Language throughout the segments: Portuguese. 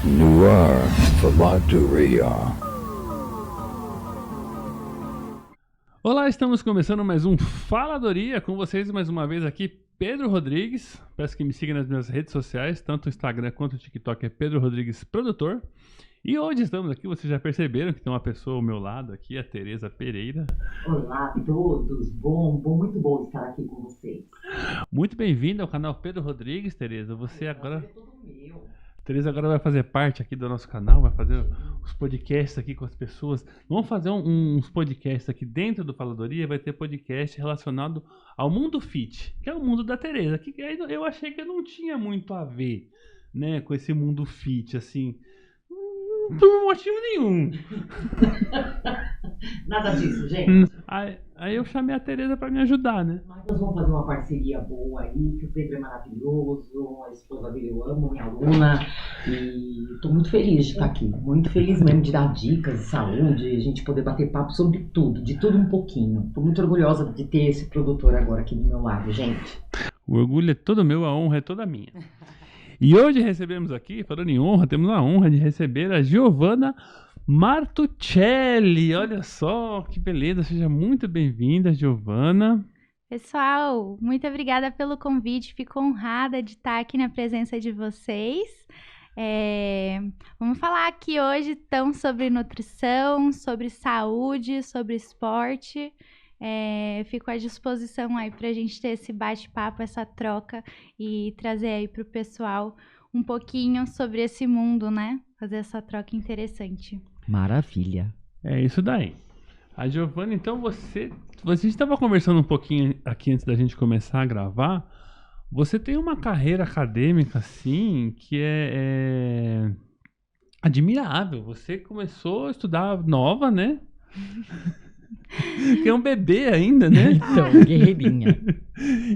Noir Faladoria. Olá, estamos começando mais um Faladoria com vocês mais uma vez aqui, Pedro Rodrigues. Peço que me sigam nas minhas redes sociais, tanto o Instagram quanto o TikTok é Pedro Rodrigues Produtor. E hoje estamos aqui, vocês já perceberam que tem uma pessoa ao meu lado aqui, a Tereza Pereira. Olá a todos, muito bom estar aqui com vocês. Muito bem-vinda ao canal Pedro Rodrigues, Tereza. Você agora... É todo meu. Tereza agora vai fazer parte aqui do nosso canal, vai fazer os podcasts aqui com as pessoas. Vamos fazer uns podcasts aqui dentro do Faladoria, vai ter podcast relacionado ao mundo fit, que é o mundo da Tereza. Que eu achei que não tinha muito a ver, né, com esse mundo fit, assim, por motivo nenhum. Nada disso, gente. Aí eu chamei a Tereza para me ajudar, né? Mas nós vamos fazer uma parceria boa aí, que o Pedro é maravilhoso, a esposa dele eu amo, minha aluna, e tô muito feliz de estar aqui, muito feliz mesmo de dar dicas de saúde, a gente poder bater papo sobre tudo, de tudo um pouquinho. Tô muito orgulhosa de ter esse produtor agora aqui do meu lado, gente. O orgulho é todo meu, a honra é toda minha. E hoje recebemos aqui, falando em honra, temos a honra de receber a Giovanna Martuccelli. Olha só que beleza, seja muito bem-vinda, Giovanna. Pessoal, muito obrigada pelo convite, fico honrada de estar aqui na presença de vocês. Vamos falar aqui hoje então sobre nutrição, sobre saúde, sobre esporte. Fico à disposição aí para a gente ter esse bate-papo, essa troca e trazer aí para o pessoal um pouquinho sobre esse mundo, né? Fazer essa troca interessante. Maravilha. É isso daí. A Giovanna, então você estava conversando um pouquinho aqui antes da gente começar a gravar. Você tem uma carreira acadêmica, assim, que é admirável. Você começou a estudar nova, né? Que é um bebê ainda, né? Então, guerreirinha.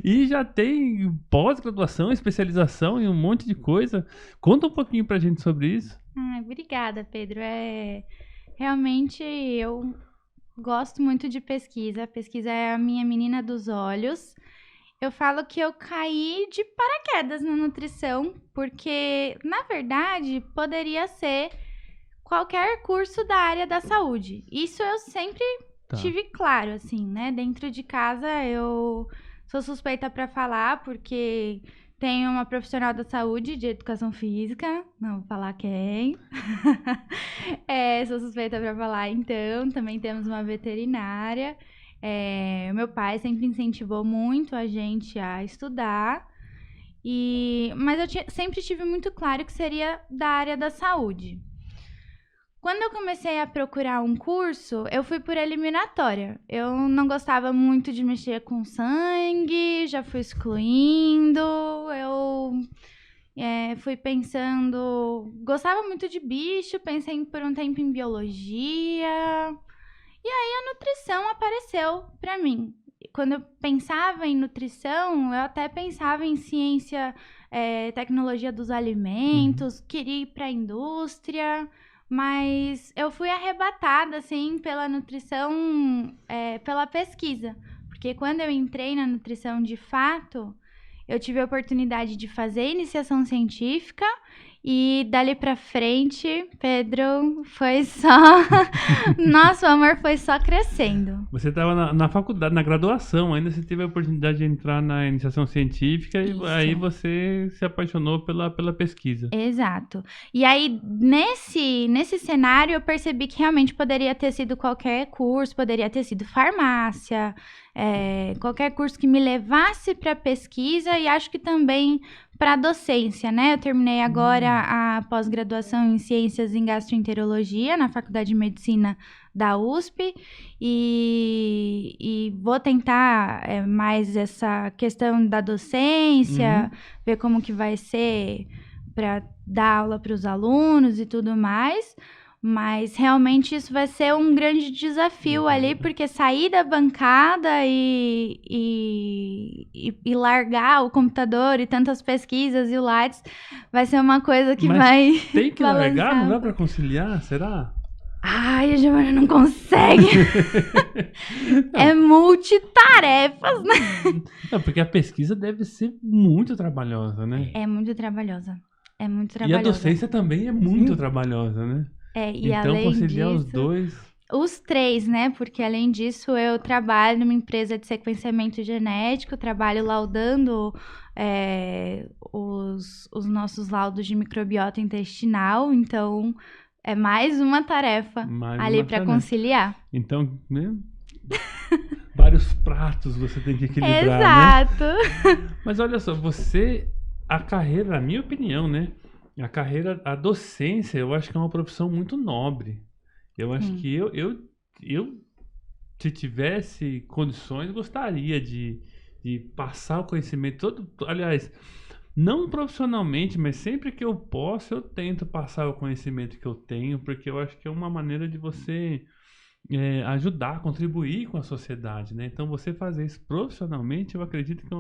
E já tem pós-graduação, especialização em um monte de coisa. Conta um pouquinho pra gente sobre isso. Obrigada, Pedro. Realmente eu gosto muito de pesquisa. A pesquisa é a minha menina dos olhos. Eu falo que eu caí de paraquedas na nutrição, porque, na verdade, poderia ser qualquer curso da área da saúde. Isso eu sempre tive claro, assim, né? Dentro de casa eu sou suspeita para falar, porque tenho uma profissional da saúde de educação física, não vou falar quem. Sou suspeita para falar, então. Também temos uma veterinária. Meu pai sempre incentivou muito a gente a estudar, mas eu sempre tive muito claro que seria da área da saúde. Quando eu comecei a procurar um curso, eu fui por eliminatória. Eu não gostava muito de mexer com sangue, já fui excluindo, eu fui pensando... Gostava muito de bicho, pensei por um tempo em biologia. E aí a nutrição apareceu para mim. Quando eu pensava em nutrição, eu até pensava em ciência, tecnologia dos alimentos, queria ir para a indústria... Mas eu fui arrebatada, assim, pela nutrição, pela pesquisa. Porque quando eu entrei na nutrição de fato, eu tive a oportunidade de fazer iniciação científica e dali pra frente, Pedro, foi só... Nosso amor foi só crescendo. Você estava na faculdade, na graduação, ainda você teve a oportunidade de entrar na iniciação científica. Isso. E aí você se apaixonou pela pesquisa. Exato. E aí, nesse cenário, eu percebi que realmente poderia ter sido qualquer curso, poderia ter sido farmácia, qualquer curso que me levasse para pesquisa e acho que também para docência, né? Eu terminei agora a pós-graduação em Ciências em Gastroenterologia na Faculdade de Medicina da USP e vou tentar mais essa questão da docência, ver como que vai ser para dar aula para os alunos e tudo mais. Mas realmente isso vai ser um grande desafio ali, porque sair da bancada e largar o computador e tantas pesquisas e o Lattes vai ser uma coisa que vai tem que balançar. largar? Não dá para conciliar? Será? Ai, a Giovanna não consegue. É multitarefas, né? Não, porque a pesquisa deve ser muito trabalhosa, né? É muito trabalhosa. É muito E a trabalhosa. docência também é muito trabalhosa, né? E Então, além conciliar os disso, dois... os 3, né? Porque além disso, eu trabalho numa empresa de sequenciamento genético, trabalho laudando os nossos laudos de microbiota intestinal, então é mais uma tarefa Mais ali uma para tarefa. conciliar. Então, né? Vários pratos você tem que equilibrar, né? Exato. Mas olha só, a carreira, na minha opinião, né? A docência, eu acho que é uma profissão muito nobre. Eu acho que eu, se tivesse condições, gostaria de passar o conhecimento todo. Aliás, não profissionalmente, mas sempre que eu posso, eu tento passar o conhecimento que eu tenho, porque eu acho que é uma maneira de você ajudar, contribuir com a sociedade, né? Então, você fazer isso profissionalmente, eu acredito que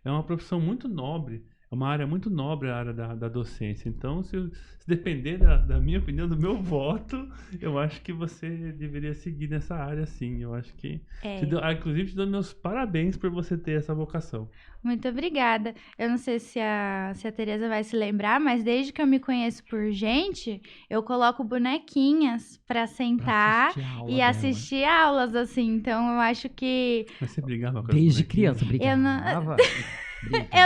é uma profissão muito nobre. É uma área muito nobre, a área da docência. Então, se depender da minha opinião, do meu voto, eu acho que você deveria seguir nessa área, sim. Eu acho que... inclusive, te dou meus parabéns por você ter essa vocação. Muito obrigada. Eu não sei se a Tereza vai se lembrar, mas desde que eu me conheço por gente, eu coloco bonequinhas pra sentar e assistir aulas, assim. Então, eu acho que... Mas você brigava com as Desde bonequinhas? criança, Eu brigava.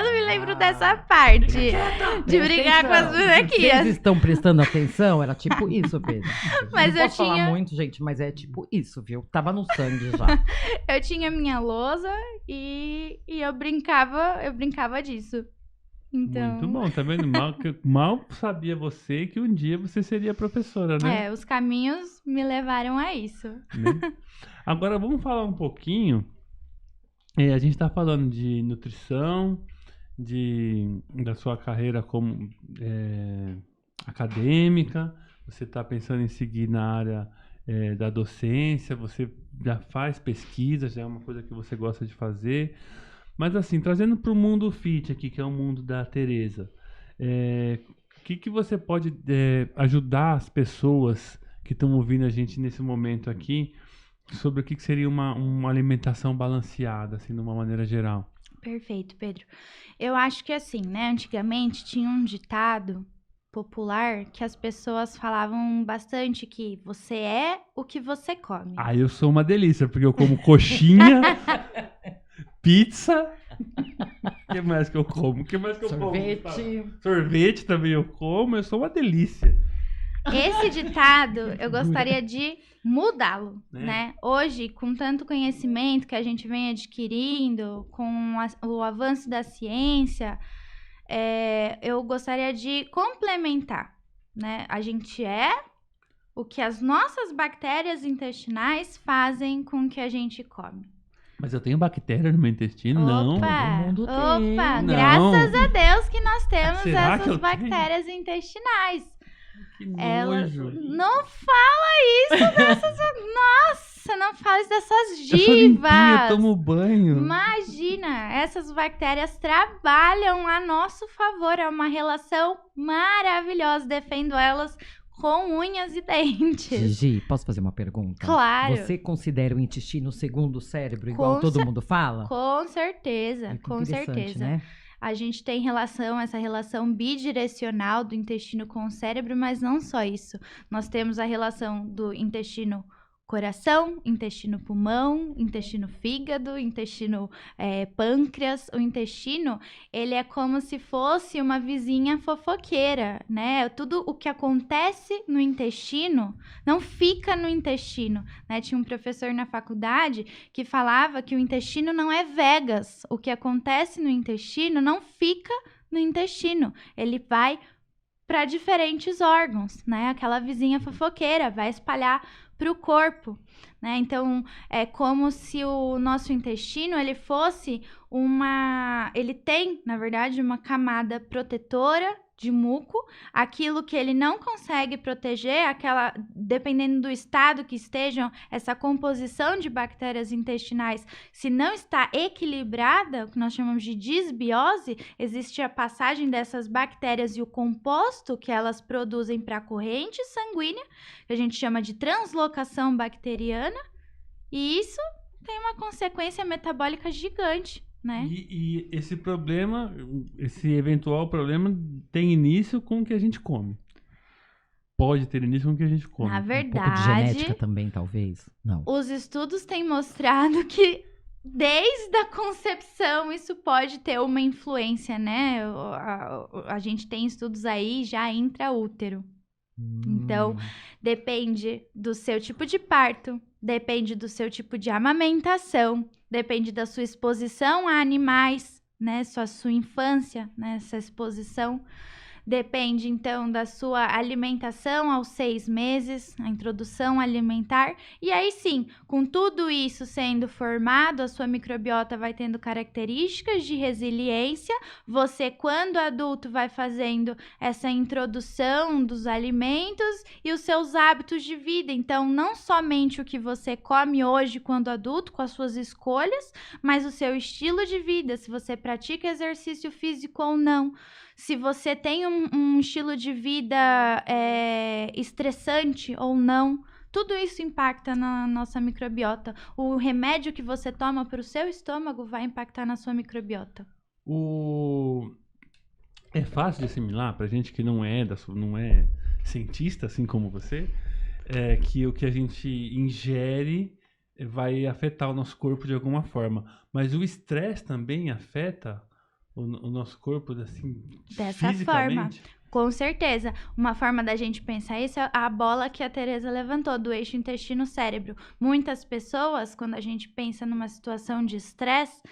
não me lembro dessa parte de brigar com as bonequinhas. Vocês estão prestando atenção? Era tipo isso, Pedro. Mas não eu posso falar tinha- muito, gente, mas é tipo isso, viu? Tava no sangue já. Eu tinha minha lousa e eu brincava disso. Então, Muito bom, tá vendo? Mal sabia você que um dia você seria professora, né? os caminhos me levaram a isso. Né? Agora vamos falar um pouquinho. A gente está falando de nutrição, da sua carreira como acadêmica. Você está pensando em seguir na área da docência. Você já faz pesquisa, já é uma coisa que você gosta de fazer. Mas assim, trazendo para o mundo fit aqui, que é o mundo da Tereza, o que você pode ajudar as pessoas que estão ouvindo a gente nesse momento aqui sobre o que seria uma alimentação balanceada, assim, de uma maneira geral? Perfeito, Pedro. Eu acho que assim, né? Antigamente tinha um ditado popular que as pessoas falavam bastante que você é o que você come. Ah, eu sou uma delícia, porque eu como coxinha, pizza. O que mais que eu como? O que mais que eu como? Sorvete. Sorvete também eu como, eu sou uma delícia. Esse ditado, eu gostaria de mudá-lo, É. né? Hoje, com tanto conhecimento que a gente vem adquirindo, com o avanço da ciência, eu gostaria de complementar, né? A gente é o que as nossas bactérias intestinais fazem com o que a gente come. Mas eu tenho bactéria no meu intestino? Não. Opa, todo mundo tem. opa, Não. graças a Deus que nós temos Será que essas eu tenho? bactérias intestinais. Que Ela nojo. não fala isso dessas. Nossa, não fala isso dessas Eu sou limpinho, eu divas. tomo banho. Imagina, essas bactérias trabalham a nosso favor. É uma relação maravilhosa. Defendo elas com unhas e dentes. Gigi, posso fazer uma pergunta? Claro. Você considera o intestino o segundo cérebro, igual Com todo mundo fala? Com certeza, Olha que com interessante, certeza. né? A gente tem essa relação bidirecional do intestino com o cérebro, mas não só isso. Nós temos a relação do intestino coração, intestino pulmão, intestino fígado, intestino pâncreas. O intestino, ele é como se fosse uma vizinha fofoqueira, né? Tudo o que acontece no intestino não fica no intestino, né? Tinha um professor na faculdade que falava que o intestino não é Vegas. O que acontece no intestino não fica no intestino. Ele vai para diferentes órgãos, né? Aquela vizinha fofoqueira vai espalhar para o corpo, né? Então, é como se o nosso intestino, ele fosse ele tem, na verdade, uma camada protetora de muco, aquilo que ele não consegue proteger, dependendo do estado que estejam, essa composição de bactérias intestinais, se não está equilibrada, o que nós chamamos de disbiose, existe a passagem dessas bactérias e o composto que elas produzem para a corrente sanguínea, que a gente chama de translocação bacteriana, e isso tem uma consequência metabólica gigante né? E esse problema, esse eventual problema tem início com o que a gente come. Pode ter início com o que a gente come. Na Um pouco de verdade, genética também, talvez. Não. os estudos têm mostrado que desde a concepção isso pode ter uma influência, né? A gente tem estudos aí já intraútero. Então, depende do seu tipo de parto, depende do seu tipo de amamentação, depende da sua exposição a animais, né? Sua infância, né? Essa exposição. Depende, então, da sua alimentação aos 6 meses, a introdução alimentar. E aí sim, com tudo isso sendo formado, a sua microbiota vai tendo características de resiliência. Você, quando adulto, vai fazendo essa introdução dos alimentos e os seus hábitos de vida. Então, não somente o que você come hoje quando adulto, com as suas escolhas, mas o seu estilo de vida, se você pratica exercício físico ou não. Se você tem um estilo de vida estressante ou não, tudo isso impacta na nossa microbiota. O remédio que você toma para o seu estômago vai impactar na sua microbiota. É fácil de assimilar pra gente que não é cientista, assim como você, que o que a gente ingere vai afetar o nosso corpo de alguma forma. Mas o estresse também afeta o nosso corpo, assim, Dessa fisicamente? Com certeza. Uma forma da gente pensar isso é a bola que a Tereza levantou, do eixo intestino-cérebro. Muitas pessoas, quando a gente pensa numa situação de estresse,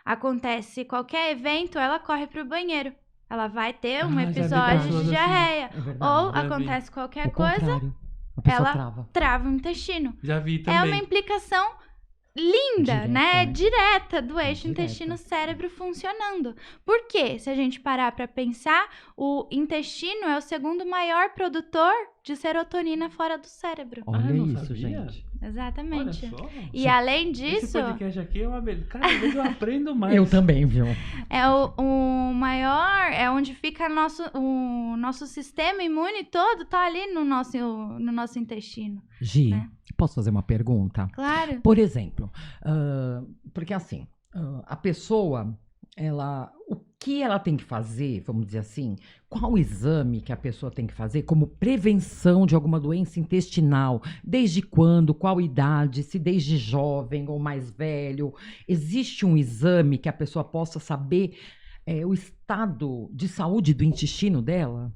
acontece qualquer evento, ela corre pro banheiro. Ela vai ter um já vi episódio pessoas de assim. diarreia. É verdade. Ou Já vi. acontece qualquer O coisa, contrário. A pessoa ela trava. trava o intestino. Já vi É uma também. implicação linda, Direta, né? né? Direta do eixo Direta. intestino-cérebro funcionando. Por quê? Se a gente parar para pensar, o intestino é o segundo maior produtor de serotonina fora do cérebro. Olha não isso, sabia? gente. Exatamente. Olha só. E além Esse disso, podcast aqui é uma beleza. Cada vez eu aprendo mais. Eu também, viu? é o maior, é onde fica o nosso sistema imune todo, tá ali no nosso intestino. Gi, Né? posso fazer uma pergunta? Claro. Por exemplo, porque assim, a pessoa, o que ela tem que fazer, vamos dizer assim, qual o exame que a pessoa tem que fazer como prevenção de alguma doença intestinal? Desde quando, qual idade, se desde jovem ou mais velho? Existe um exame que a pessoa possa saber o estado de saúde do intestino dela?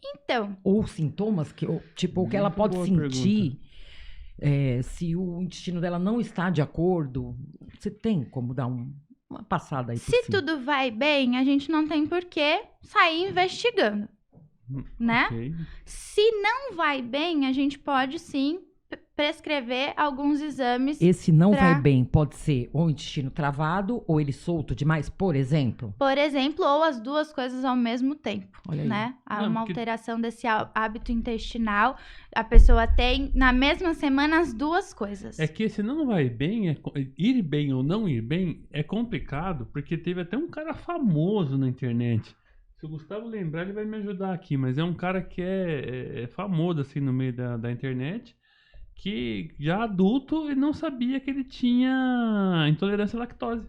Então, Ou sintomas que, tipo, o que ela Muito pode boa sentir, se o intestino dela não está de acordo. Você tem como dar uma passada aí por se cima? tudo vai bem, a gente não tem por que sair investigando, né? Ok. Se não vai bem, a gente pode sim prescrever alguns exames. Esse não pra- vai bem, pode ser ou o intestino travado ou ele solto demais, por exemplo. Por exemplo, ou as duas coisas ao mesmo tempo, Olha aí. né? Há Não, uma porque- alteração desse hábito intestinal. A pessoa tem, na mesma semana, as duas coisas. É que esse não vai bem, ir bem ou não ir bem, é complicado, porque teve até um cara famoso na internet. Se o Gustavo lembrar, ele vai me ajudar aqui, mas é um cara que é famoso assim no meio da internet, que já adulto ele não sabia que ele tinha intolerância à lactose.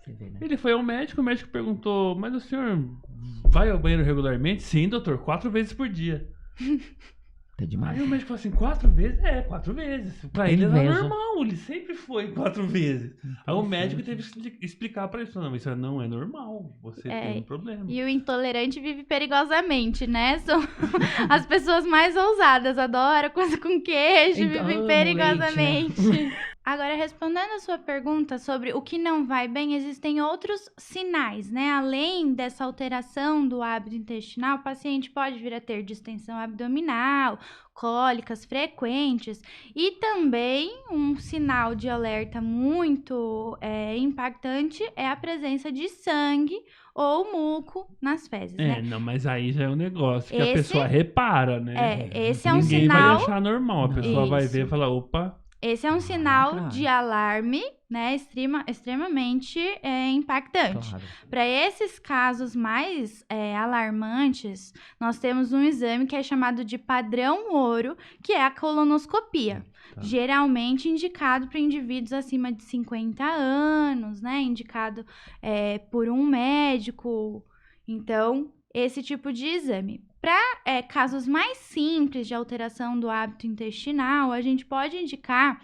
Você vê, né? Ele foi ao médico, o médico perguntou, mas o senhor vai ao banheiro regularmente? Sim, doutor, 4 vezes por dia. Tá demais. Aí o médico falou assim, 4 vezes? 4 vezes. Pra Tem ele era inveja. normal, ele sempre foi 4 vezes. Aí o médico teve que explicar pra ele, falou, não, isso não é normal, você tem um problema. E o intolerante vive perigosamente, né? São as pessoas mais ousadas, adoram coisa com queijo, Então, vivem amo perigosamente. Agora, respondendo a sua pergunta sobre o que não vai bem, existem outros sinais, né? Além dessa alteração do hábito intestinal, o paciente pode vir a ter distensão abdominal, cólicas frequentes e também um sinal de alerta muito impactante é a presença de sangue ou muco nas fezes, né? Não, mas aí já é um negócio que a Esse- pessoa repara, né? Esse é um Ninguém sinal. vai achar normal, a pessoa vai Isso. ver e falar, opa, Esse é um sinal claro. de alarme, né, extremamente impactante. Claro. Para esses casos mais alarmantes, nós temos um exame que é chamado de padrão ouro, que é a colonoscopia. Tá. Geralmente indicado para indivíduos acima de 50 anos, né? Indicado por um médico. Então, esse tipo de exame. Para casos mais simples de alteração do hábito intestinal, a gente pode indicar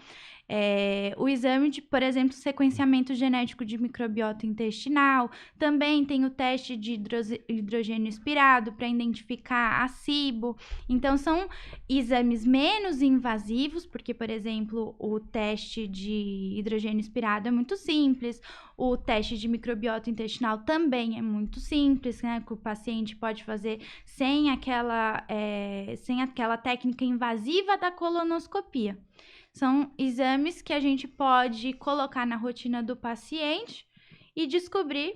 o exame de, por exemplo, sequenciamento genético de microbiota intestinal. Também tem o teste de hidrogênio expirado para identificar a SIBO. Então, são exames menos invasivos, porque, por exemplo, o teste de hidrogênio expirado é muito simples. O teste de microbiota intestinal também é muito simples, né? Que o paciente pode fazer sem aquela técnica invasiva da colonoscopia. São exames que a gente pode colocar na rotina do paciente e descobrir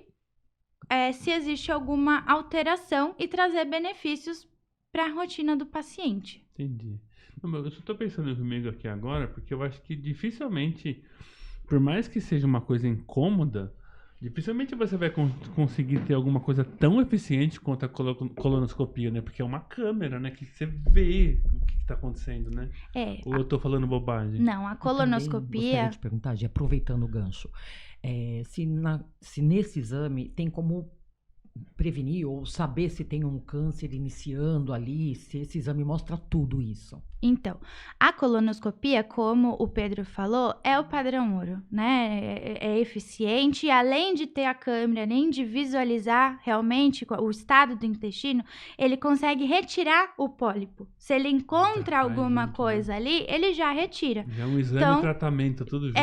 se existe alguma alteração e trazer benefícios para a rotina do paciente. Entendi. Não, mas eu só tô pensando comigo aqui agora, porque eu acho que dificilmente, por mais que seja uma coisa incômoda, dificilmente você vai conseguir ter alguma coisa tão eficiente quanto a colonoscopia, né? Porque é uma câmera, né? Que você vê o que tá acontecendo, né? Ou eu tô falando bobagem? Não, a Eu também colonoscopia... gostaria de perguntar, Gi, aproveitando o gancho, se nesse exame tem como prevenir ou saber se tem um câncer iniciando ali, se esse exame mostra tudo isso. Então, a colonoscopia, como o Pedro falou, é o padrão ouro, né? É eficiente e além de ter a câmera, além de visualizar realmente o estado do intestino, ele consegue retirar o pólipo. Se ele encontra faz alguma junto, coisa ali, ele já retira. Já é um exame Então, e tratamento, tudo junto.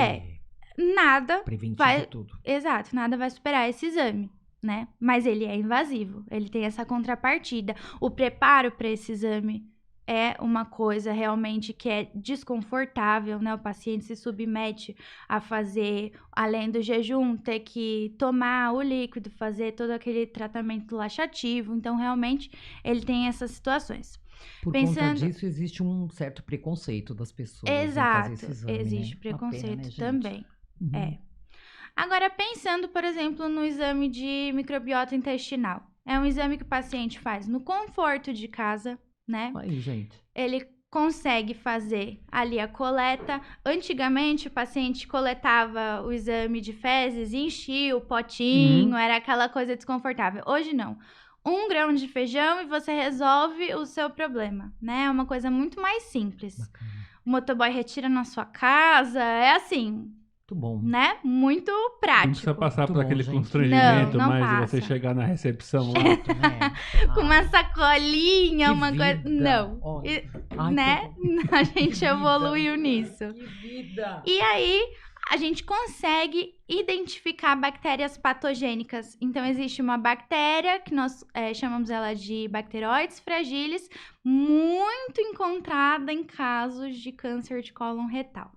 Nada Preventivo vai... tudo. Exato, nada vai superar esse exame, né? Mas ele é invasivo, ele tem essa contrapartida. O preparo para esse exame é uma coisa realmente que é desconfortável, né? O paciente se submete a fazer, além do jejum, ter que tomar o líquido, fazer todo aquele tratamento laxativo. Então, realmente, ele tem essas situações. Por Pensando- conta disso, existe um certo preconceito das pessoas em fazer Exato, esse exame, existe né? preconceito Uma pena, né, gente? também. Uhum. Agora, pensando, por exemplo, no exame de microbiota intestinal. É um exame que o paciente faz no conforto de casa, né? Aí, gente. Ele consegue fazer ali a coleta. Antigamente, o paciente coletava o exame de fezes, enchia o potinho, era aquela coisa desconfortável. Hoje, não. 1 grão de feijão e você resolve o seu problema, né? É uma coisa muito mais simples. Bacana. O motoboy retira na sua casa, é assim, Muito bom. né? Muito Não prático. precisa passar Muito por bom, aquele gente. constrangimento Não, não mais de passa. você chegar na recepção lá. Chato, né? Com uma sacolinha, Que uma coisa. vida. Não. Olha. E- Ai, né? que A gente vida. evoluiu nisso. Que vida! E aí, a gente consegue identificar bactérias patogênicas. Então, existe uma bactéria, que nós chamamos ela de Bacteroides fragilis, muito encontrada em casos de câncer de cólon retal.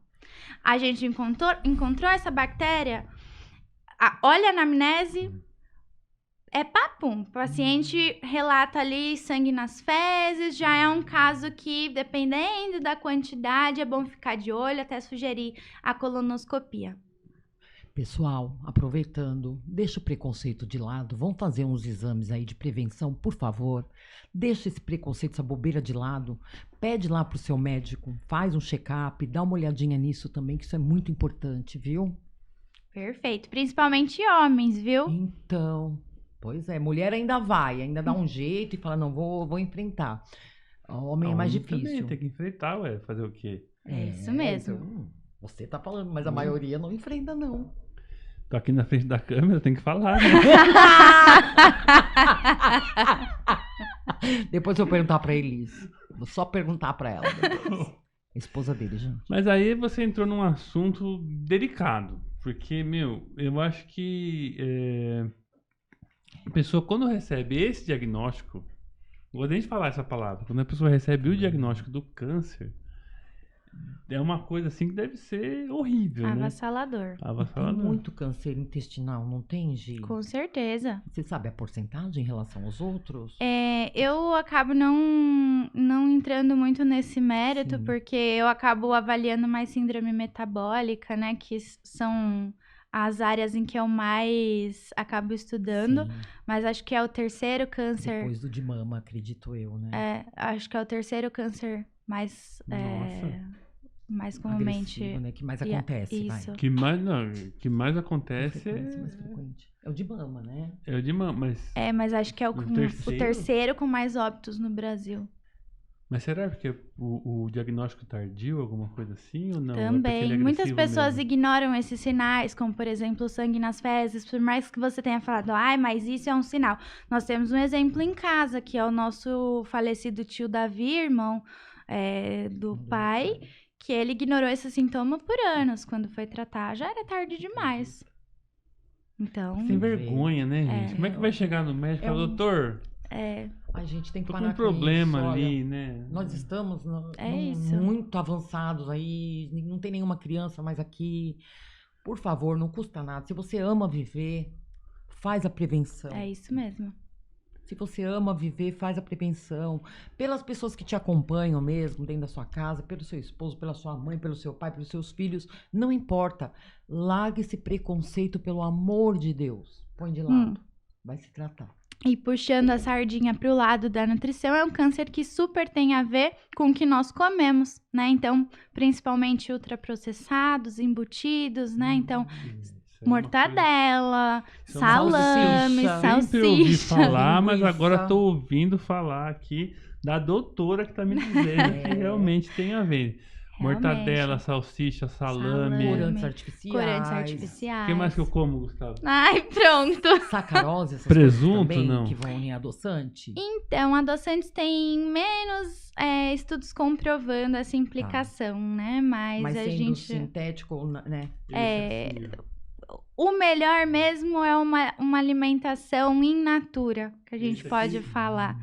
A gente encontrou essa bactéria, olha a anamnese, é papum. O paciente relata ali sangue nas fezes, já é um caso que, dependendo da quantidade, é bom ficar de olho, até sugerir a colonoscopia. Pessoal, aproveitando, deixa o preconceito de lado, vamos fazer uns exames aí de prevenção, por favor. Deixa esse preconceito, essa bobeira de lado. Pede lá pro seu médico, faz um check-up, dá uma olhadinha nisso também, que isso é muito importante, viu? Perfeito. Principalmente homens, viu? Então, pois é, mulher ainda vai, ainda dá um jeito e fala, não, vou enfrentar. Homem é mais Homem também difícil. tem que enfrentar, ué, fazer o quê? É isso mesmo. então, você tá falando, mas a maioria não enfrenta, não. Tô aqui na frente da câmera, tem que falar, né? Depois eu vou perguntar pra Elis. Vou só perguntar pra ela. depois. Esposa dele, gente. Mas aí você entrou num assunto delicado. Porque, meu, eu acho que a pessoa, quando recebe esse diagnóstico, não vou nem falar essa palavra, quando a pessoa recebe o diagnóstico do câncer, é uma coisa assim que deve ser horrível, né? Avassalador. Tem Avassalador. muito câncer intestinal, não tem, Gi? Com certeza. Você sabe a porcentagem em relação aos outros? Eu acabo não entrando muito nesse mérito, Sim. porque eu acabo avaliando mais síndrome metabólica, né? Que são as áreas em que eu mais acabo estudando. Sim, Mas acho que é o terceiro câncer. depois do de mama, acredito eu, né? Acho que é o terceiro câncer mais comumente. Agressivo, né? Que mais e a- acontece, vai. isso. Que mais A acontece frequência mais frequente. É o de mama, né? é o de mama, mas... Mas acho que é o terceiro? terceiro com mais óbitos no Brasil. Mas será que é o diagnóstico tardio, alguma coisa assim, ou não? É porque Também. ele é Muitas agressivo pessoas mesmo? ignoram esses sinais, como, por exemplo, o sangue nas fezes. Por mais que você tenha falado, mas isso é um sinal. Nós temos um exemplo em casa, que é o nosso falecido tio Davi, irmão do pai, que ele ignorou esse sintoma por anos. Quando foi tratar, já era tarde demais. Então, Sem vergonha, né, gente? Como é que vai chegar no médico e falar, um- doutor, A gente tem que tô com parar um problema isso, olha. ali, né? Nós estamos isso. muito avançados aí, não tem nenhuma criança mais aqui. Por favor, não custa nada. Se você ama viver, faz a prevenção. é isso mesmo. Se você ama viver, faz a prevenção. Pelas pessoas que te acompanham mesmo, dentro da sua casa, pelo seu esposo, pela sua mãe, pelo seu pai, pelos seus filhos, não importa. Largue esse preconceito, pelo amor de Deus. Põe de lado. Vai se tratar. E puxando a sardinha para o lado da nutrição, é um câncer que super tem a ver com o que nós comemos, né? Então, principalmente ultraprocessados, embutidos, né? Então, Isso é uma mortadela, Isso é uma salame, salsicha. Sempre ouvi salsicha. falar, mas linguiça. agora tô ouvindo falar aqui da doutora que tá me dizendo que realmente tem a ver. Mortadela, salsicha, salame. Corantes artificiais. Corantes O artificiais. que mais que eu como, Gustavo? Ai, pronto. Sacarose, essas Presunto, coisas também, não? que vão em adoçante. Então, adoçantes têm menos estudos comprovando essa implicação, né? Mas a sendo gente... sintético, né? O melhor mesmo é uma alimentação in natura, que a gente Esse pode aqui- falar.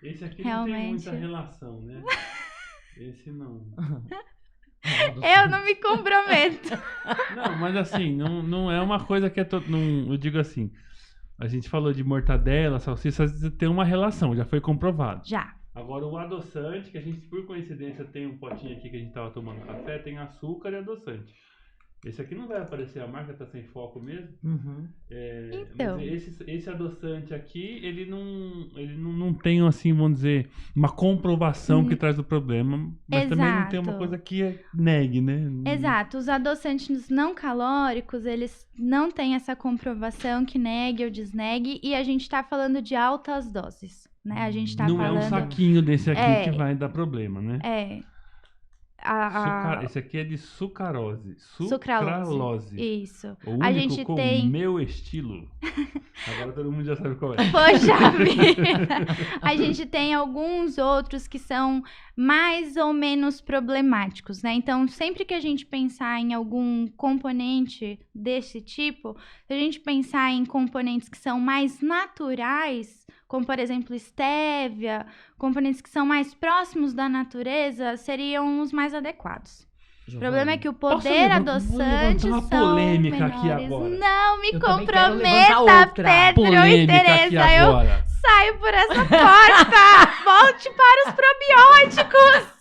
Esse aqui não tem Realmente. muita relação, né? Esse não. Eu não me comprometo. Não, mas assim, não é uma coisa que é... eu digo assim, a gente falou de mortadela, salsicha, tem uma relação, já foi comprovado. Já. Agora o adoçante, que a gente por coincidência tem um potinho aqui que a gente tava tomando café, tem açúcar e adoçante. Esse aqui não vai aparecer, a marca tá sem foco mesmo. Uhum. Então. Mas esse adoçante aqui, ele não tem, assim, vamos dizer, uma comprovação que traz o problema. Mas também não tem uma Exato. coisa que negue, né? Exato. Os adoçantes não calóricos, eles não têm essa comprovação que negue ou desnegue. E a gente tá falando de altas doses, né? A gente tá Não falando... é um saquinho desse aqui É. que vai dar problema, né? Esse aqui é de sucralose. Sucralose. Isso. O único A gente com tem... o meu estilo. Agora todo mundo já sabe qual é. Poxa vida. A gente tem alguns outros que são mais ou menos problemáticos, né? Então, sempre que a gente pensar em algum componente desse tipo, se a gente pensar em componentes que são mais naturais, como, por exemplo, estévia, componentes que são mais próximos da natureza, seriam os mais adequados. O problema é que o Posso poder levantar- adoçante vou levantar uma são polêmica aqui menores. agora. Não me Eu também quero comprometa, levantar outra Pedro e polêmica aqui Tereza. Eu agora. saio por essa porta. Volte para os probióticos.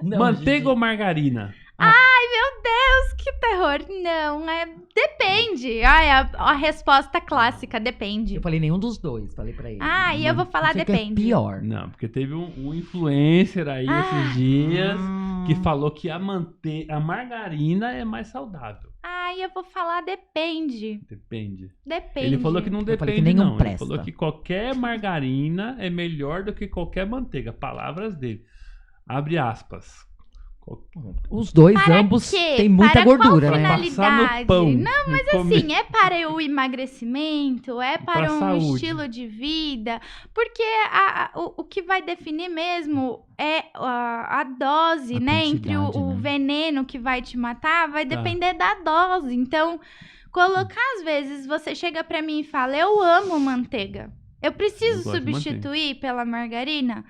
Não, Manteiga Gigi. ou margarina? Meu Deus, que terror. Não, depende. A resposta clássica, depende. Eu falei nenhum dos dois, falei pra ele. E eu vou falar Você quer depende. pior. Não, porque teve um influencer aí esses dias que falou que a margarina é mais saudável. Eu vou falar depende. Depende. Depende. Ele falou que não falei depende, que nenhum não. Ele presta. falou que qualquer margarina é melhor do que qualquer manteiga. Palavras dele. Abre aspas. Os dois, Para ambos, quê? têm muita Para gordura, qual né? finalidade? Passar no pão. Não, mas assim, é para o emagrecimento, é para Pra um saúde. estilo de vida, porque o que vai definir mesmo é a dose, A né? Entre o quantidade, né? veneno que vai te matar, vai Tá. depender da dose. Então, colocar, às vezes, você chega pra mim e fala, eu amo manteiga. Eu preciso Eu gosto de substituir pela margarina?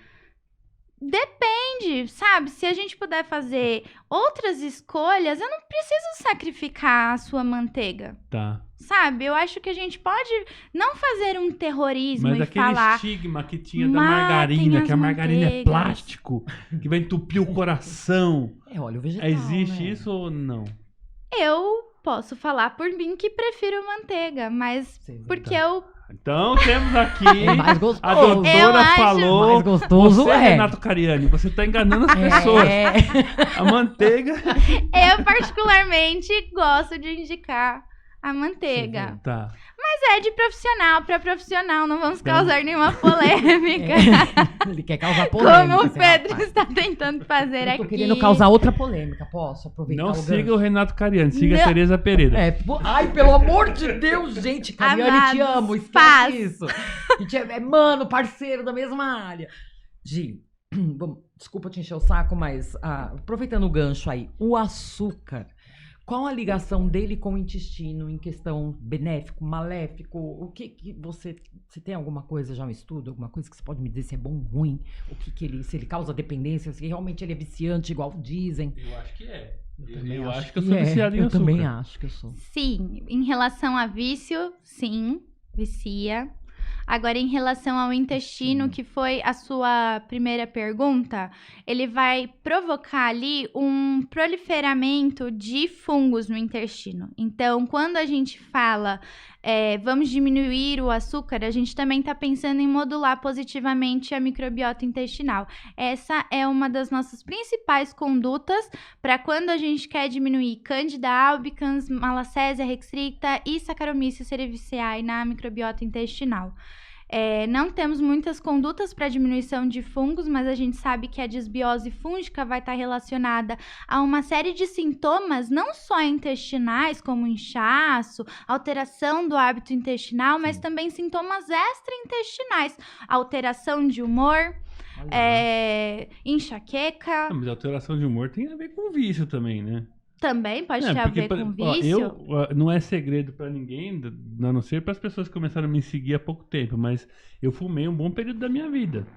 Depende, sabe? Se a gente puder fazer outras escolhas, eu não preciso sacrificar a sua manteiga, Tá. sabe? Eu acho que a gente pode não fazer um terrorismo Mas e aquele falar... estigma que tinha da "Matem margarina, as que a margarina é manteigas." plástico, que vai entupir o coração. É óleo vegetal, Existe né? isso ou não? Eu posso falar por mim que prefiro manteiga, mas Sim, porque tá. eu... Então temos aqui. É mais gostoso. A doutora Eu acho- falou. Mais gostoso Você, é. Renato Cariani, você tá enganando as pessoas. É. A manteiga. Eu particularmente gosto de indicar a manteiga. Tá. Mas é de profissional para profissional, não vamos Então- causar nenhuma polêmica. Ele quer causar polêmica. Como o esse Pedro rapaz. está tentando fazer Eu aqui. tô querendo causar outra polêmica. Posso aproveitar Não o siga gancho? o Renato Cariani, siga a Não. Tereza Pereira. Ai, pelo amor de Deus, gente. Cariani, te Amados, amo. Esquece paz. isso. A gente é mano, parceiro da mesma área. Gi, desculpa te encher o saco, mas aproveitando o gancho aí, o açúcar. Qual a ligação dele com o intestino em questão benéfico, maléfico? O que você tem alguma coisa já um estudo, alguma coisa que você pode me dizer se é bom ou ruim? O que ele, se ele causa dependência, se realmente ele é viciante, igual dizem? Eu acho que é. também Eu acho que eu sou viciado em eu açúcar. também acho que eu sou. Sim, em relação a vício, sim, vicia. Agora, em relação ao intestino, que foi a sua primeira pergunta, ele vai provocar ali um proliferamento de fungos no intestino. Então, quando a gente fala vamos diminuir o açúcar, a gente também está pensando em modular positivamente a microbiota intestinal. Essa é uma das nossas principais condutas para quando a gente quer diminuir Candida albicans, Malassezia restricta e Saccharomyces cerevisiae na microbiota intestinal. Não temos muitas condutas para diminuição de fungos, mas a gente sabe que a desbiose fúngica vai estar relacionada a uma série de sintomas, não só intestinais, como inchaço, alteração do hábito intestinal, mas também sintomas extraintestinais, alteração de humor, enxaqueca, Mas a alteração de humor tem a ver com vício também, né? também pode ter a porque, ver com ó, vício. não é segredo pra ninguém, a não ser para as pessoas que começaram a me seguir há pouco tempo, mas eu fumei um bom período da minha vida.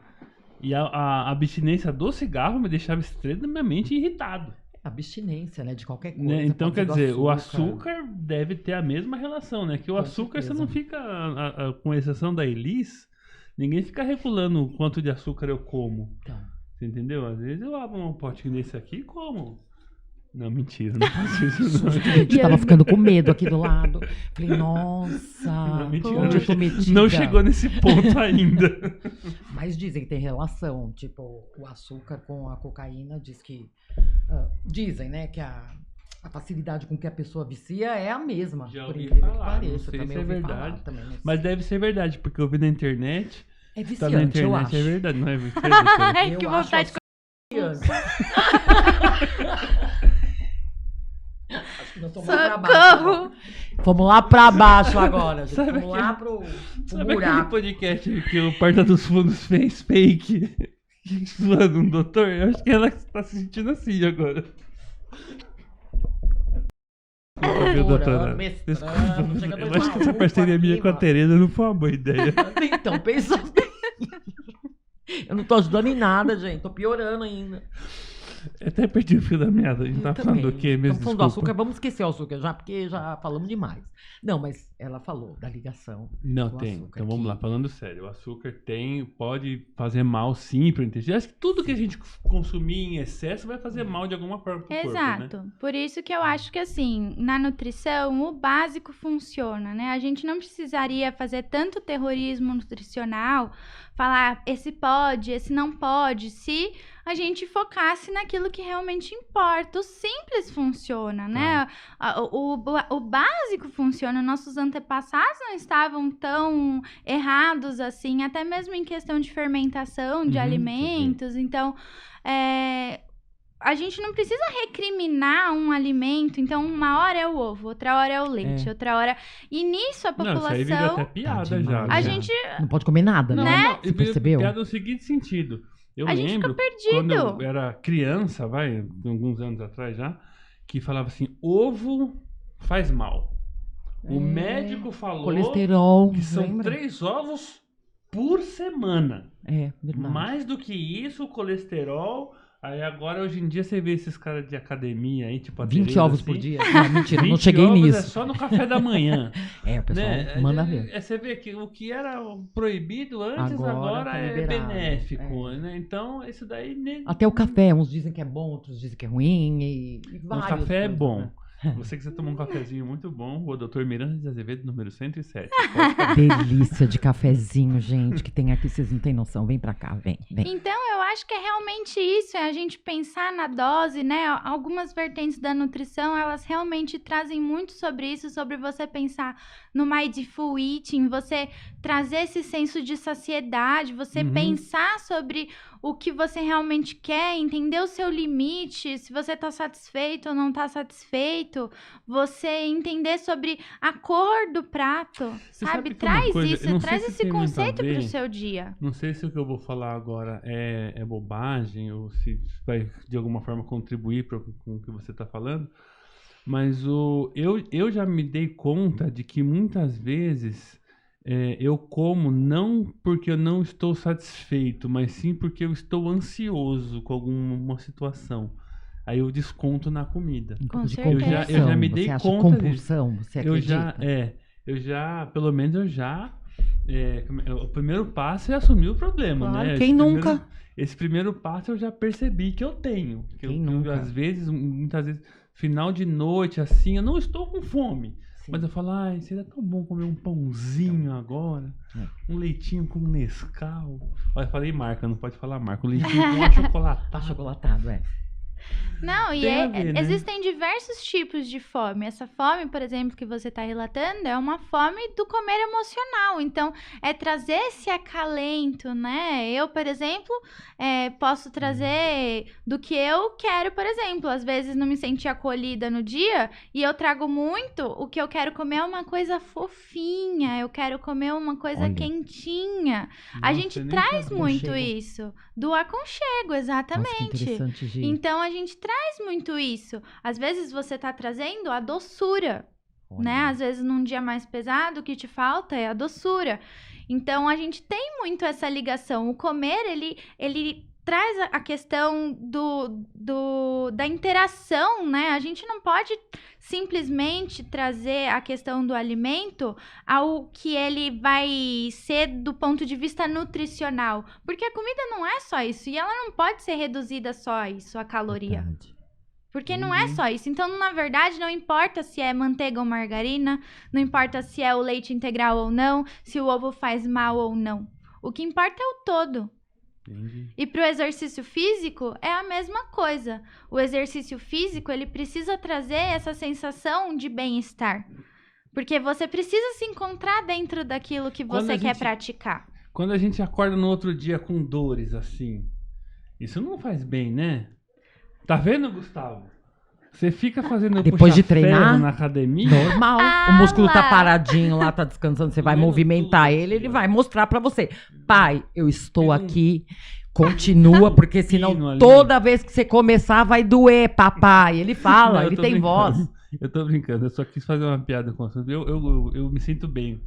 E a abstinência do cigarro me deixava extremamente irritado. Abstinência, né? De qualquer coisa. Né? Então, pode quer ser do dizer, o açúcar deve ter a mesma relação, né? Que o Com açúcar, certeza. você não fica, com exceção da Elis, ninguém fica regulando o quanto de açúcar eu como. Então, Você entendeu? Às vezes eu abro um potinho desse aqui e como. Não, mentira, não faço isso não. gente, tava ficando com medo aqui do lado. Falei, nossa, Não, mentira, onde eu tô metida? Não chegou nesse ponto ainda. Mas dizem que tem relação, tipo, o açúcar com a cocaína, dizem, né, que a facilidade com que a pessoa vicia é a mesma. Já por ouvi incrível que falar, não pareça. sei Também se é ouvi verdade, falar, também não sei. Mas deve ser verdade, porque eu vi na internet. É Tá viciante, na eu internet, acho. é verdade, não é viciante? Ai, Eu que acho vontade de viciante. Acho que nós estamos lá pra baixo. Socorro! Vamos lá pra baixo agora, gente. Sabe Vamos lá aquele- pro Sabe aquele buraco. podcast que o Porta dos Fundos fez fake? Zoando um doutor? Eu acho que ela tá se sentindo assim agora. Desculpa, viu, doutora? Mestrando, Desculpa. chega dois Eu acho que essa malucos parceria minha aqui, com a mano. Tereza não foi uma boa ideia. Então, pensa bem. Eu não tô ajudando em nada, gente. Tô piorando ainda. Eu até perdi o fio da meada. A gente tá falando do quê mesmo? Estamos falando do Desculpa. açúcar. Vamos esquecer o açúcar já, porque já falamos demais. Não, mas ela falou da ligação. Não, do tem. açúcar Então vamos que- lá, falando sério. O açúcar pode fazer mal sim pro intestino. Acho que tudo que a gente consumir em excesso vai fazer mal de alguma forma pro corpo, né? Exato. Por isso que eu acho que, assim, na nutrição, o básico funciona, né? A gente não precisaria fazer tanto terrorismo nutricional, falar esse pode, esse não pode, se a gente focasse naquilo que realmente importa. O simples funciona, né? O básico funciona. Nossos antepassados não estavam tão errados assim, até mesmo em questão de fermentação de Uhum, alimentos. Então, a gente não precisa recriminar um alimento. Então, uma hora é o ovo, outra hora é o leite, outra hora... E nisso a Não, isso aí virou até população... piada Tá já. demais, A já. gente... Não pode comer nada, Não, né? não, Você e virou percebeu? piada no seguinte sentido. Eu A gente lembro fica perdido. quando eu era criança, alguns anos atrás já, que falava assim, ovo faz mal. O médico falou Colesterol. que são lembra? 3 ovos por semana. É, verdade. Mais do que isso, o colesterol. Aí agora, hoje em dia, você vê esses caras de academia aí, tipo... a 20 Tereza, ovos assim, por dia? Não, mentira, não 20 cheguei ovos nisso. É só no café da manhã. O pessoal né? manda ver. Você vê que o que era proibido antes, Agora agora tá é liberado. benéfico. Né? Então, isso daí... Até o café, uns dizem que é bom, outros dizem que é ruim. E O várias café é coisas, bom. né? Você quiser tomar um cafezinho muito bom, o Dr. Miranda de Azevedo, número 107. Delícia de cafezinho, gente, que tem aqui, vocês não têm noção. Vem pra cá, vem. Então, eu acho que é realmente isso, é a gente pensar na dose, né? Algumas vertentes da nutrição, elas realmente trazem muito sobre isso, sobre você pensar no mindful eating, você trazer esse senso de saciedade, você pensar sobre o que você realmente quer, entender o seu limite, se você tá satisfeito ou não tá satisfeito, você entender sobre a cor do prato, Você sabe? que é uma Traz coisa, eu isso, não sei traz se esse tem muito a conceito pro ver. seu dia. Não sei se o que eu vou falar agora é bobagem ou se vai de alguma forma contribuir com o que você está falando, mas eu já me dei conta de que muitas vezes eu como não porque eu não estou satisfeito, mas sim porque eu estou ansioso com alguma situação. Aí eu desconto na comida. Com De certeza. compulsão, Eu já me dei você acha conta compulsão, você acredita? Pelo menos eu já... o primeiro passo é assumir o problema, Claro, né? quem nunca? Esse primeiro passo eu já percebi que eu tenho. Que Quem eu, nunca? às vezes, muitas vezes, final de noite, assim, eu não estou com fome. Sim. Mas eu falo, ai, seria tão bom comer um pãozinho agora. Um leitinho com Nescau. Olha, eu falei marca, não pode falar marca. Um leitinho com achocolatado. Achocolatado, Não, e Tem a ver, né? existem diversos tipos de fome. Essa fome, por exemplo, que você está relatando, é uma fome do comer emocional. Então, é trazer esse acalento, né? Eu, por exemplo, posso trazer do que eu quero, por exemplo. Às vezes não me senti acolhida no dia e eu trago muito. O que eu quero comer é uma coisa fofinha. Eu quero comer uma coisa Olha. quentinha. A Nossa, gente eu nem traz sabia. muito Aconchego. isso. Do aconchego, Nossa, que exatamente. interessante, Gi. Então a gente traz muito isso. Às vezes você tá trazendo a doçura, né? Olha. Às vezes num dia mais pesado o que te falta é a doçura. Então a gente tem muito essa ligação. O comer, ele traz a questão da interação, né? A gente não pode simplesmente trazer a questão do alimento ao que ele vai ser do ponto de vista nutricional. Porque a comida não é só isso. E ela não pode ser reduzida só a isso, a caloria. Verdade. Porque não é só isso. Então, na verdade, não importa se é manteiga ou margarina, não importa se é o leite integral ou não, se o ovo faz mal ou não. O que importa é o todo. Entendi. E para o exercício físico é a mesma coisa. O exercício físico, ele precisa trazer essa sensação de bem-estar. Porque você precisa se encontrar dentro daquilo que Quando você a quer gente- praticar. Quando a gente acorda no outro dia com dores assim, isso não faz bem, né? Tá vendo, Gustavo? Você fica fazendo Depois de puxa-ferro treinar? na academia. Normal. Ah, O músculo tá lá. paradinho lá, tá descansando. Você vai Comendo movimentar tudo, ele, ele ó. vai mostrar pra você. Pai, eu estou Fiz um aqui. Continua, porque pino senão ali. toda vez que você começar vai doer, papai. Ele fala, Não, eu ele tô tem brincando. voz. Eu tô brincando, eu só quis fazer uma piada com isso. Eu me sinto bem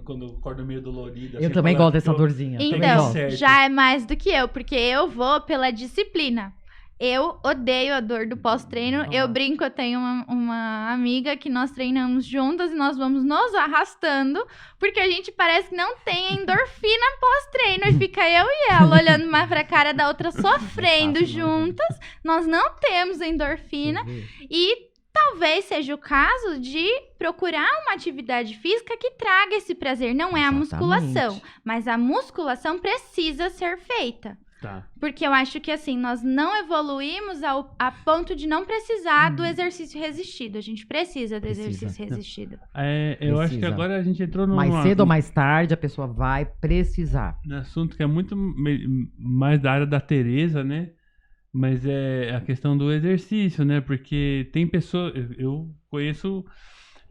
quando eu acordo meio dolorido. Eu assim, também falar gosto dessa que eu- dorzinha. também Então, gosto. certo. já é mais do que eu, porque eu vou pela disciplina. Eu odeio a dor do pós-treino. Ah. Eu brinco, eu tenho uma amiga que nós treinamos juntas e nós vamos nos arrastando, porque a gente parece que não tem endorfina pós-treino. E fica eu e ela olhando uma pra cara da outra, sofrendo Fácil, não, juntas. Nós não temos endorfina. Você vê? E talvez seja o caso de procurar uma atividade física que traga esse prazer. Não é a Exatamente. musculação, mas a musculação precisa ser feita. Tá. Porque eu acho que assim, nós não evoluímos a ponto de não precisar do exercício resistido. A gente precisa do Precisa. exercício resistido. Eu acho que Precisa. agora a gente entrou Mais numa- cedo ou mais tarde a pessoa vai precisar. num assunto que é muito mais da área da Tereza, né? Mas é a questão do exercício, né? Porque tem pessoas... Eu conheço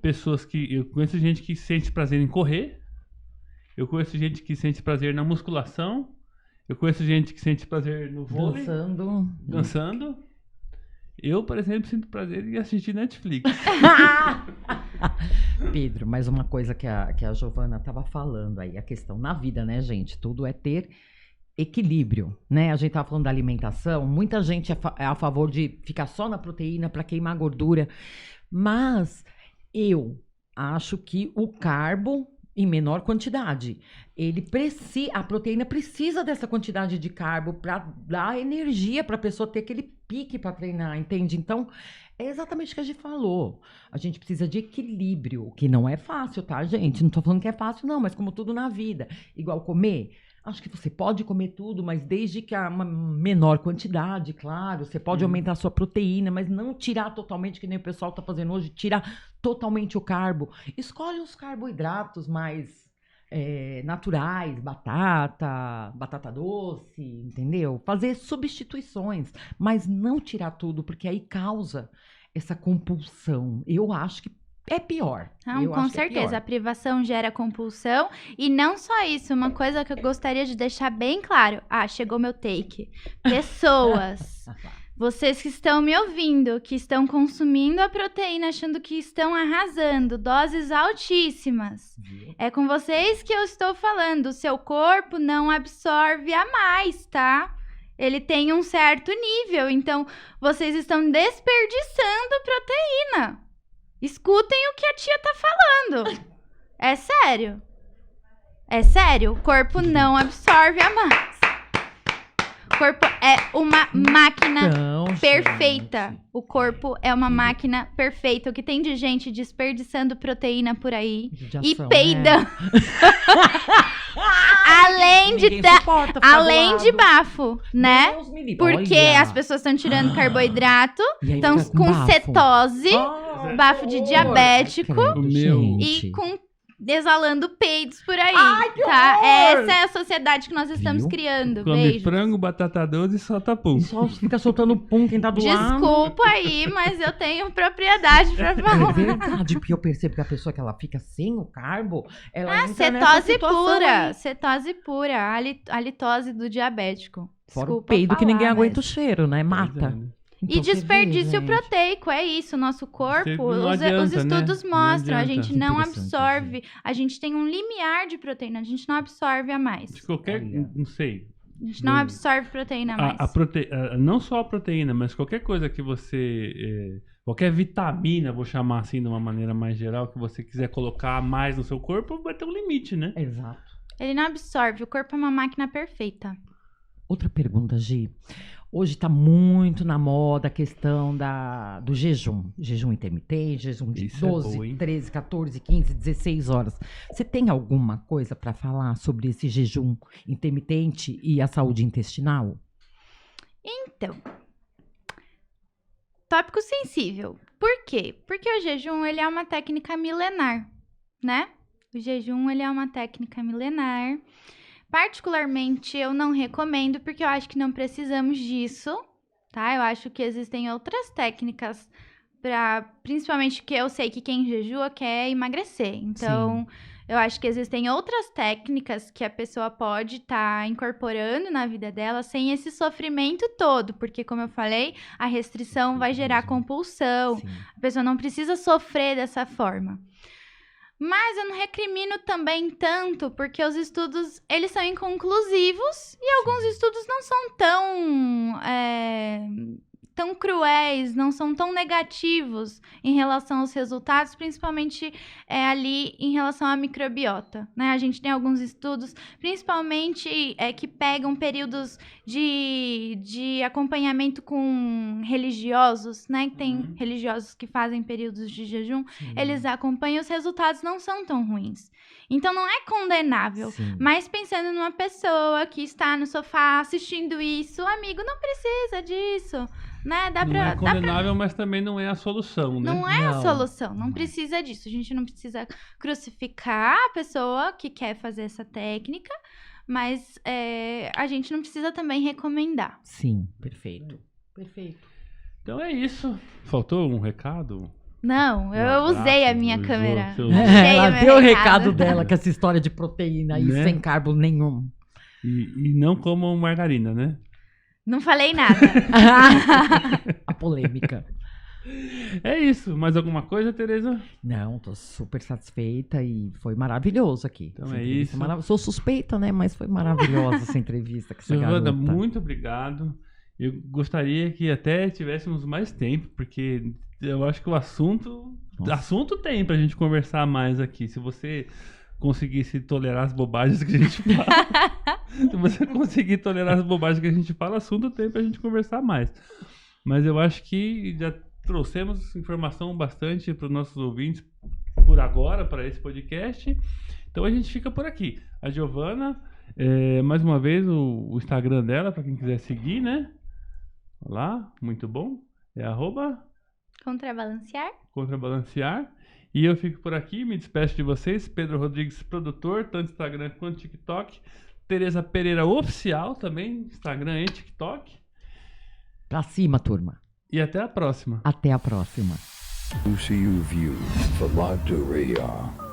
pessoas que... Eu conheço gente que sente prazer em correr. Eu conheço gente que sente prazer na musculação. Eu conheço gente que sente prazer no vôlei, Dançando. dançando. Eu, por exemplo, sinto prazer em assistir Netflix. Pedro, mais uma coisa que a Giovana estava falando aí, a questão na vida, né, gente? Tudo é ter equilíbrio, né? A gente estava falando da alimentação, muita gente é a favor de ficar só na proteína para queimar gordura, mas eu acho que o carbo em menor quantidade, a proteína precisa dessa quantidade de carbo para dar energia para a pessoa ter aquele pique para treinar, entende? Então, é exatamente o que a gente falou. A gente precisa de equilíbrio, o que não é fácil, tá, gente? Não tô falando que é fácil, não, mas como tudo na vida. Igual comer, acho que você pode comer tudo, mas desde que há uma menor quantidade, claro. Você pode aumentar a sua proteína, mas não tirar totalmente, que nem o pessoal tá fazendo hoje, tirar totalmente o carbo. Escolhe os carboidratos mais naturais, batata doce, entendeu? Fazer substituições, mas não tirar tudo, porque aí causa essa compulsão. Eu acho que é pior. Não, com certeza, a privação gera compulsão. E não só isso, uma coisa que eu gostaria de deixar bem claro. Chegou meu take. Pessoas, vocês que estão me ouvindo, que estão consumindo a proteína, achando que estão arrasando, doses altíssimas. É com vocês que eu estou falando. O seu corpo não absorve a mais, tá? Ele tem um certo nível, então vocês estão desperdiçando proteína. Escutem o que a tia tá falando. É sério. É sério. O corpo não absorve a mais. O corpo é uma máquina perfeita. Gente. O corpo é uma máquina perfeita. O que tem de gente desperdiçando proteína por aí e peidando. Além de bafo, né? Porque as pessoas estão tirando carboidrato, estão com cetose, bafo de diabético e exalando peidos por aí. Ai, que tá? horror! Essa é a sociedade que nós estamos criando. Come Beijos. frango, batata doce e solta pum. Só fica soltando pum quem tá do lado. Desculpa aí, mas eu tenho propriedade pra falar. É verdade, porque eu percebo que a pessoa que ela fica sem o carbo, ela entra nessa cetose situação pura. aí. Cetose pura. A litose do diabético. Fora Desculpa o peido que falar, ninguém aguenta o mas- cheiro, né? Mata. E Então, você vê, desperdício gente. proteico, é isso. Nosso corpo, Não os adianta, estudos né? mostram, Não a adianta. gente não Interessante, absorve, a gente tem um limiar de proteína, a gente não absorve a mais. De qualquer, Olha. não sei. A gente não absorve proteína a mais. Não só a proteína, mas qualquer coisa que você. Qualquer vitamina, vou chamar assim de uma maneira mais geral, que você quiser colocar mais no seu corpo, vai ter um limite, né? Exato. Ele não absorve, o corpo é uma máquina perfeita. Outra pergunta, Gi. Hoje está muito na moda a questão do jejum. Jejum intermitente, jejum de Isso é 12, boa, hein? 13, 14, 15, 16 horas. Você tem alguma coisa para falar sobre esse jejum intermitente e a saúde intestinal? Então, tópico sensível. Por quê? Porque o jejum, ele é uma técnica milenar, né? O jejum, ele é uma técnica milenar. Particularmente, eu não recomendo, porque eu acho que não precisamos disso, tá? Eu acho que existem outras técnicas principalmente que eu sei que quem jejua quer emagrecer. Então, eu acho que existem outras técnicas que a pessoa pode estar incorporando na vida dela sem esse sofrimento todo, porque, como eu falei, a restrição vai gerar compulsão. Sim. A pessoa não precisa sofrer dessa forma. Mas eu não recrimino também tanto, porque os estudos, eles são inconclusivos e alguns estudos não são tão cruéis, não são tão negativos em relação aos resultados, principalmente ali em relação à microbiota, né? A gente tem alguns estudos, principalmente que pegam períodos de acompanhamento com religiosos, né? Tem religiosos que fazem períodos de jejum, eles acompanham, os resultados não são tão ruins. Então, não é condenável. Sim. Mas pensando numa pessoa que está no sofá assistindo isso, amigo, não precisa disso, né? Não é condenável, mas também não é a solução, né? Não é a Não. solução, não precisa disso. A gente não precisa crucificar a pessoa que quer fazer essa técnica, mas a gente não precisa também recomendar. Sim, perfeito. Perfeito. Então é isso. Faltou um recado? Não, eu usei a minha câmera. Ela meu deu o recado. recado dela com essa história de proteína aí, Né? sem carbo nenhum. E não comam margarina, né? Não falei nada. A polêmica. É isso. Mais alguma coisa, Tereza? Não, tô super satisfeita e foi maravilhoso aqui. Então Essa é entrevista isso. Sou suspeita, né? Mas foi maravilhosa essa entrevista com essa Giovana, garota. muito obrigado. Eu gostaria que até tivéssemos mais tempo, porque eu acho que o assunto tem pra gente conversar mais aqui. Se você conseguisse tolerar as bobagens que a gente fala, se você conseguir tolerar as bobagens que a gente fala, assunto tem pra gente conversar mais. Mas eu acho que já trouxemos informação bastante para os nossos ouvintes por agora, para esse podcast. Então a gente fica por aqui. A Giovana, mais uma vez, o Instagram dela, para quem quiser seguir, né? Olha lá, muito bom. É Contrabalancear. @contrabalancear. E eu fico por aqui, me despeço de vocês. Pedro Rodrigues, produtor, tanto Instagram quanto TikTok. Tereza Pereira Oficial também, Instagram e TikTok. Pra cima, turma. E até a próxima. Até a próxima. UCU View for Rio.